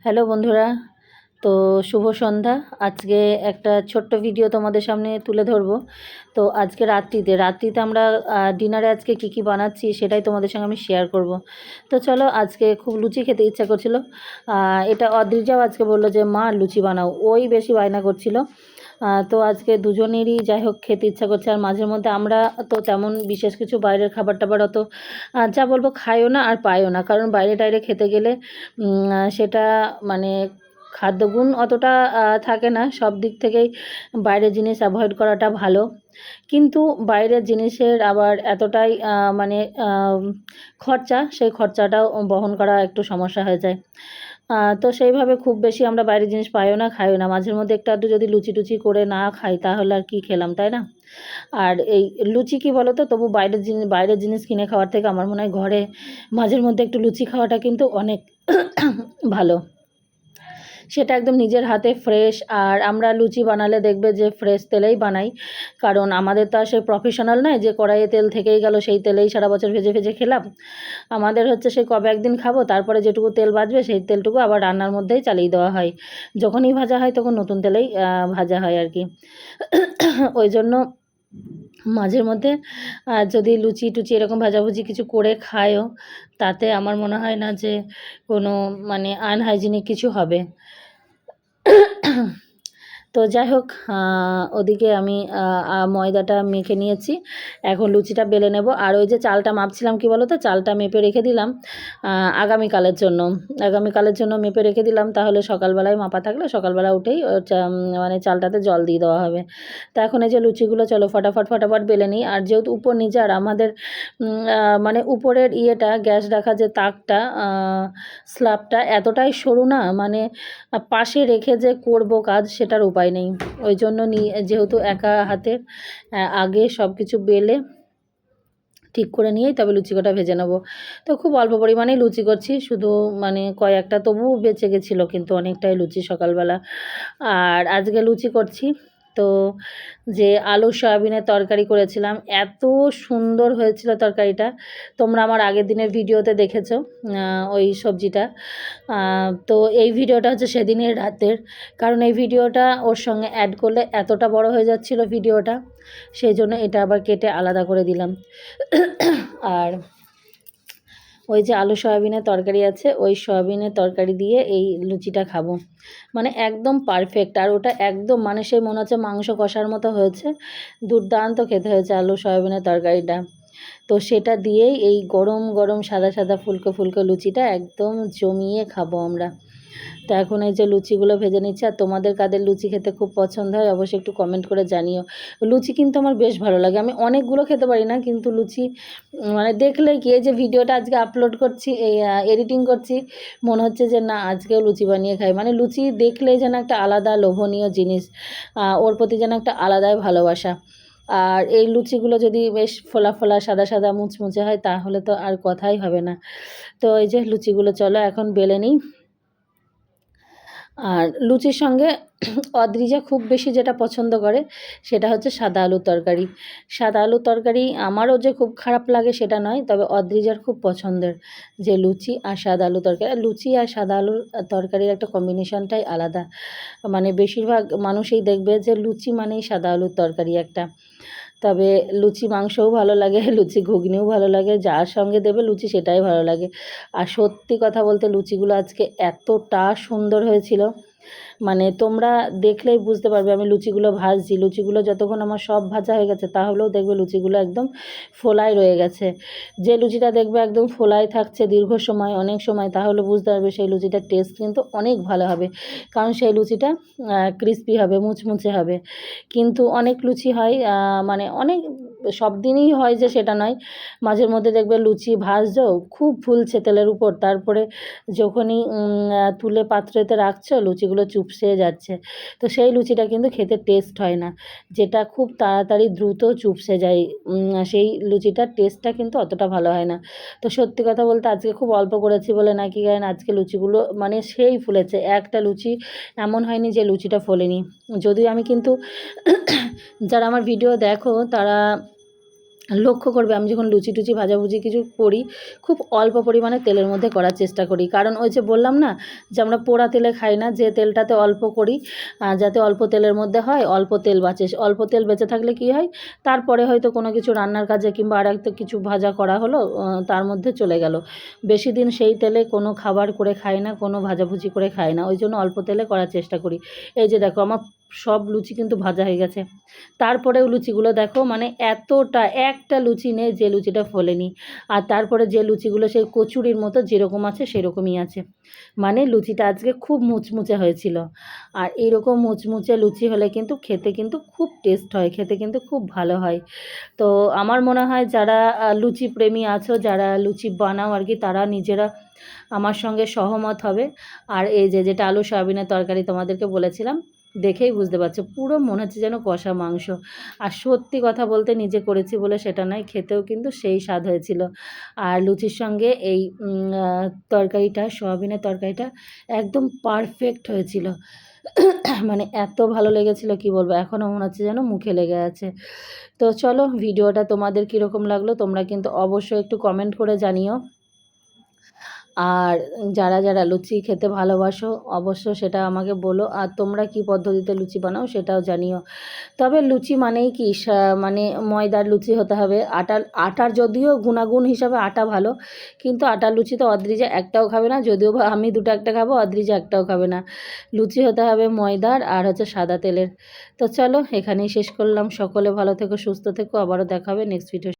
Hello বন্ধুরা, তো শুভ সন্ধ্যা। আজকে একটা ছোট্ট ভিডিও তোমাদের সামনে তুলে ধরবো। তো আজকে রাত্রিতে আমরা ডিনারে আজকে কি বানাচ্ছি সেটাই তোমাদের সঙ্গে আমি শেয়ার করব। তো চলো, আজকে খুব লুচি খেতে ইচ্ছা করছিল। এটা অদ্রিজাও আজকে বললো যে মা লুচি বানাও, ওই বেশি বায়না করছিল। তো আজকে দুজনেরই যাই হোক খেতে ইচ্ছা করছে। আর মাঝের মধ্যে আমরা তো তেমন বিশেষ কিছু বাইরের খাবার টাবার অত যা বলবো খাইও না আর পাইও না, কারণ বাইরে টাইরে খেতে গেলে সেটা মানে খাদ্যগুণ অতটা থাকে না। সব দিক থেকেই বাইরের জিনিস অ্যাভয়েড করাটা ভালো, কিন্তু বাইরের জিনিসের আবার এতটাই মানে খরচা, সেই খরচাটাও বহন করা একটু সমস্যা হয়ে যায়। তো সেইভাবে খুব বেশি আমরা বাইরের জিনিস পাইও না, খাইও না। মাঝের মধ্যে একটু আধটু যদি লুচি টুচি করে না খাই তাহলে আর কি খেলাম, তাই না? আর এই লুচি কি বলো তো, তবু বাইরের জিনিস কিনে খাওয়ার থেকে আমার মনে হয় ঘরে মাঝের মধ্যে একটু লুচি খাওয়াটা কিন্তু অনেক ভালো। সেটা একদম নিজের হাতে ফ্রেশ। আর আমরা লুচি বানালে দেখবে যে ফ্রেশ তেলেই বানাই, কারণ আমাদের তো আর সেই প্রফেশনাল নয় যে কড়াইয়ে তেল থেকেই গেল সেই তেলেই সারা বছর ভেজে ভেজে খেলাম। আমাদের হচ্ছে সেই কবে একদিন খাবো, তারপরে যেটুকু তেল বাঁচবে সেই তেলটুকু আবার রান্নার মধ্যেই চালিয়ে দেওয়া হয়। যখনই ভাজা হয় তখন নতুন তেলেই ভাজা হয় আর কি। ওই জন্য মাঝের মধ্যে যদি লুচি টুচি এরকম ভাজাভুজি কিছু করে খায়ও, তাতে আমার মনে হয় না যে কোনো মানে আনহাইজিনিক কিছু হবে। তো যাই হোক, ওদিকে আমি ময়দাটা মেখে নিয়েছি। এখন লুচিটা বেলে নেব। আর ওই যে চালটা মাপছিলাম, কি বলো তো, চালটা মেপে রেখে দিলাম আগামীকালের জন্য মেপে রেখে দিলাম। তাহলে সকালবেলায় মাপা থাকলে সকালবেলা উঠেই মানে চালটাতে জল দিয়ে দেওয়া হবে। তা এখন এই যে লুচিগুলো চলো ফটাফট বেলে নিই। আর যেহেতু উপর নিচে, আর আমাদের মানে উপরের ইয়েটা গ্যাস রাখা যে তাকটা, স্ল্যাবটা এতটাই সরু না, মানে পাশে রেখে যে করব কাজ সেটার উপায় নেই। ওই জন্য যেহেতু একা হাতে আগে সব কিছু বেলে ঠিক করে নিয়েই তবে লুচি কটা ভেজে নেব। তো খুব অল্প পরিমাণেই লুচি করছি, শুধু মানে কয়েকটা তবুও বেঁচে গেছিলো, কিন্তু অনেকটাই লুচি সকালবেলা। আর আজকে লুচি করছি তো যে আলু সয়াবিনের তরকারি করেছিলাম, এত সুন্দর হয়েছিল তরকারিটা। তোমরা আমার আগের দিনের ভিডিওতে দেখেছো ওই সবজিটা। তো এই ভিডিওটা হচ্ছে সেদিনের রাতের, কারণ এই ভিডিওটা ওর সঙ্গে অ্যাড করলে এতটা বড় হয়ে যাচ্ছিল ভিডিওটা, সেই জন্য এটা আবার কেটে আলাদা করে দিলাম। আর ওই যে আলু সয়াবিনের তরকারি আছে, ওই সয়াবিনের তরকারি দিয়ে এই লুচিটা খাবো, মানে একদম পারফেক্ট। আর ওটা একদম মানে সেই মনে হচ্ছে মাংস কষার মতো হয়েছে, দুর্দান্ত খেতে হয়েছে আলু সয়াবিনের তরকারিটা। তো সেটা দিয়েই এই গরম গরম সাদা সাদা ফুলকো ফুলকো লুচিটা একদম জমিয়ে খাবো আমরা। তো এখন এই যে লুচিগুলো ভেজে নিচ্ছি। আর তোমাদের কাদের লুচি খেতে খুব পছন্দ হয় অবশ্যই একটু কমেন্ট করে জানিও। লুচি কিন্তু আমার বেশ ভালো লাগে, আমি অনেকগুলো খেতে পারি না, কিন্তু লুচি মানে দেখলে কি, এই যে ভিডিওটা আজকে আপলোড করছি, এই এডিটিং করছি, মনে হচ্ছে যে না আজকেও লুচি বানিয়ে খাই। মানে লুচি দেখলেই যেন একটা আলাদা লোভনীয় জিনিস, ওর প্রতি যেন একটা আলাদাই ভালোবাসা। আর এই লুচিগুলো যদি বেশ ফোলা ফোলা সাদা সাদা মুচমুচে হয় তাহলে তো আর কথাই হবে না। তো এই যে লুচিগুলো চলো এখন বেলে নিই। আর লুচির সঙ্গে অদ্রিজা খুব বেশি যেটা পছন্দ করে সেটা হচ্ছে সাদা আলুর তরকারি। সাদা আলুর তরকারি আমারও যে খুব খারাপ লাগে সেটা নয়, তবে অদ্রিজার খুব পছন্দের যে লুচি আর সাদা আলুর তরকারি। আর লুচি আর সাদা আলুর তরকারির একটা কম্বিনেশনটাই আলাদা, মানে বেশিরভাগ মানুষই দেখবে যে লুচি মানেই সাদা আলুর তরকারি একটা। তবে লুচি মাংসও ভালো লাগে, লুচি ঘুগনিও ভালো লাগে, যার সঙ্গে দেবে লুচি সেটাই ভালো লাগে। আর সত্যি কথা বলতে লুচিগুলো আজকে এতটা সুন্দর হয়েছিল, মানে তোমরা দেখলেই বুঝতে পারবে। আমি লুচিগুলো ভাজছি, লুচিগুলো যতক্ষণ আমার সব ভাজা হয়ে গেছে তাহলেও দেখবে লুচিগুলো একদম ফোলায় রয়ে গেছে। যে লুচিটা দেখবে একদম ফোলায় থাকছে দীর্ঘ সময়, অনেক সময়, তাহলে বুঝতে পারবে সেই লুচিটার টেস্ট কিন্তু অনেক ভালো হবে, কারণ সেই লুচিটা ক্রিস্পি হবে, মুচমুচে হবে। কিন্তু অনেক লুচি হয় মানে অনেক, সব দিনই হয় যে সেটা নয়, মাঝের মধ্যে দেখবে লুচি ভাজছো খুব ফুলছে তেলের উপর, তারপরে যখনই তুলে পাত্রেতে রাখছো লুচিগুলো চুপসে যাচ্ছে। তো সেই লুচিটা কিন্তু খেতে টেস্ট হয় না, যেটা খুব তাড়াতাড়ি দ্রুত চুপসে যায়, সেই লুচিটার টেস্টটা কিন্তু অতটা ভালো হয় না। তো সত্যি কথা বলতে আজকে খুব অল্প করেছি বলে নাকি কারণ আজকে লুচিগুলো মানে সেই ফুলেছে, একটা লুচি এমন হয়নি যে লুচিটা ফোলেনি। যদিও আমি কিন্তু যারা আমার ভিডিও দেখো তারা লক্ষ্য করবে আমি যখন লুচি টুচি ভাজাভুজি কিছু করি খুব অল্প পরিমাণে তেলের মধ্যে করার চেষ্টা করি, কারণ ওই যে বললাম না যে আমরা পোড়া তেলে খাই না, যে তেলটাতে অল্প করি যাতে অল্প তেলের মধ্যে হয়, অল্প তেল বাঁচে। অল্প তেল বেঁচে থাকলে কি হয়, তারপরে হয়তো কোনো কিছু রান্নার কাজে কিংবা আর একটা কিছু ভাজা করা হলো তার মধ্যে চলে গেল, বেশি দিন সেই তেলে কোনো খাবার করে খাই না, কোনো ভাজাভুজি করে খাই না, ওই জন্য অল্প তেলে করার চেষ্টা করি। এই যে দেখো আমার সব লুচি কিন্তু ভাজা হয়ে গেছে, তারপরেও লুচিগুলো দেখো মানে এতটা, একটা লুচি নেই যে লুচিটা ফোলেনি। আর তারপরে যে লুচিগুলো সেই কচুরির মতো যেরকম আছে সেরকমই আছে, মানে লুচিটা আজকে খুব মুচমুচে হয়েছিল। আর এরকম মুচমুচে লুচি হলে কিন্তু খেতে কিন্তু খুব টেস্ট হয়, খেতে কিন্তু খুব ভালো হয়। তো আমার মনে হয় যারা লুচি প্রেমী আছো, যারা লুচি বানাও আর কি, তারা নিজেরা আমার সঙ্গে সহমত হবে। আর এই যে যেটা আলু সয়াবিনের তরকারি তোমাদেরকে বলেছিলাম, দেখেই বুঝতে পারছো পুরো মনে হচ্ছে যেন কষা মাংস। আর সত্যি কথা বলতে নিজে করেছি বলে সেটা নয়, খেতেও কিন্তু সেই স্বাদ হয়েছিল। আর লুচির সঙ্গে এই তরকারিটা, সয়াবিনের তরকারিটা একদম পারফেক্ট হয়েছিল। মানে এত ভালো লেগেছিল কি বলবো, এখনও মনে হচ্ছে যেন মুখে লেগে আছে। তো চলো, ভিডিওটা তোমাদের কীরকম লাগলো তোমরা কিন্তু অবশ্যই একটু কমেন্ট করে জানিও। আর যারা যারা লুচি খেতে ভালোবাসো অবশ্য সেটা আমাকে বলো, আর তোমরা কি পদ্ধতিতে লুচি বানাও সেটাও জানিও। তবে লুচি মানেই কি মানে ময়দার লুচি হতে হবে, আটার যদিও গুণাগুণ হিসাবে আটা ভালো, কিন্তু আটার লুচি তো অদ্রিজা একটাও খাবে না, যদিও বা আমি দুটো একটা খাবো, অদ্রিজা একটাও খাবে না। লুচি হতে হবে ময়দার আর হচ্ছে সাদা তেলের। তো চলো এখানেই শেষ করলাম, সকলে ভালো থেকো, সুস্থ থেকো, আবারও দেখা হবে নেক্সট ভিডিও।